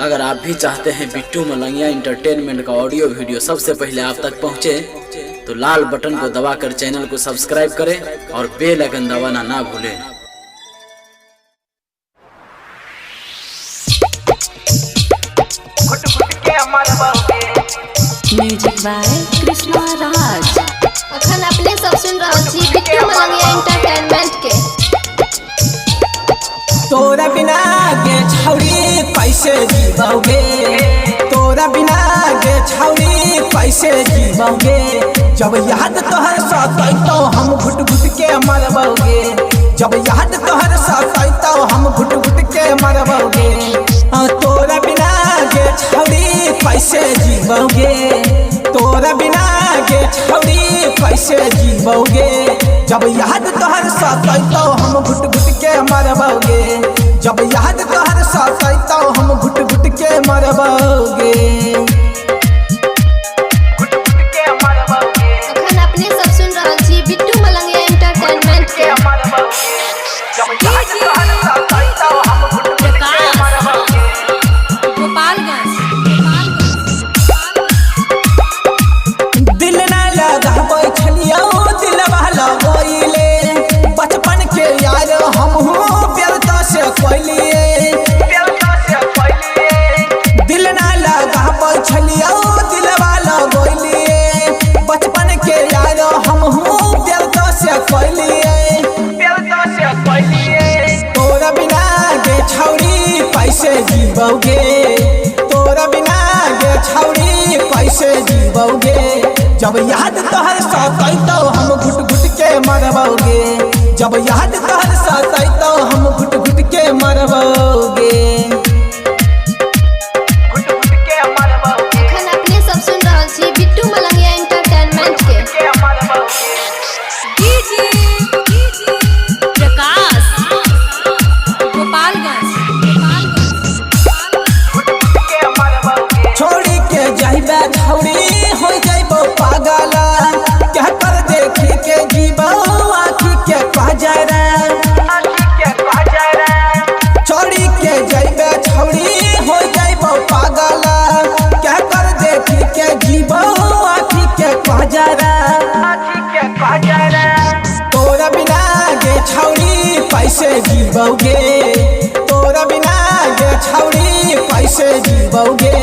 अगर आप भी चाहते हैं बिट्टू मलंगिया इंटरटेनमेंट का ऑडियो वीडियो सबसे पहले आप तक पहुंचे, तो लाल बटन को दबाकर चैनल को सब्सक्राइब करें और बेल आइकन दबाना ना भूलें। Music by Krishna Raj. अखन अपने सब सुन रहे छी बिट्टू मलंगिया इंटरटेनमेंट के। तोरा बिना गे छौरी कैसे जीवोगे, तोरा बिना गे छौरी कैसे जीवोगे। जब याद तोहर सताई तो हम घुट घुट के मरबोगे, जब याद तोहर सताई तो हम घुट घुट के मरबोगे। तोरा बिना गे छौरी कैसे जीवोगे, तोरा बिना गे छौरी कैसे जीवोगे। जब याद तोहर सताई तो हम घुट घुट के मरबोगे, जब याद तोहर सताई तो हम घुट घुट के मरबोगे। अखन अपने सब सुन रहे छी बिट्टू मलंगिया इंटरटेनमेंट के। दिल ना लगाबै छलियो दिलवा लगोइले, बचपन के यार हमहू प्यार से कोइलिए। दिल ना लगाबै छलियो दिलवा लगोइले, बचपन के यार हमहू प्यार से कोइलिए। तोरा बिना गे छौरी कैसे जीवोगे, तोरा बिना गे छौरी कैसे जीवोगे। जब याद तोहर सताई तो हम घुट घुट के मरबोगे, जब याद तोहर सताई तो हम घुट घुट के मरबोगे। अखन अपने सब सुन रहे छी बिट्टू मलंगिया इंटरटेनमेंट के। छोड़ी के जाइबे छौरी हो जाइबो पागल, क्या कर देखी के जीवो आँखी के काजरा। छोड़ी के जाइबे छौरी हो जाइबो पागल, क्या कर देखी के जीवो आँखी के काजरा। तोरा बिना गे छौरी कैसे जीवोगे, तोरा बिना गे छौरी कैसे जीवोगे।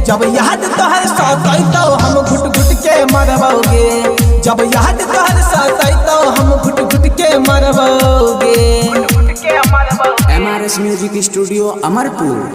जब याद तोहर सताई तो हम घुट घुट के मरबोगे, जब याद तोहर सताई तो हम घुट घुट के मरबोगे। MRS music studio Amarpur.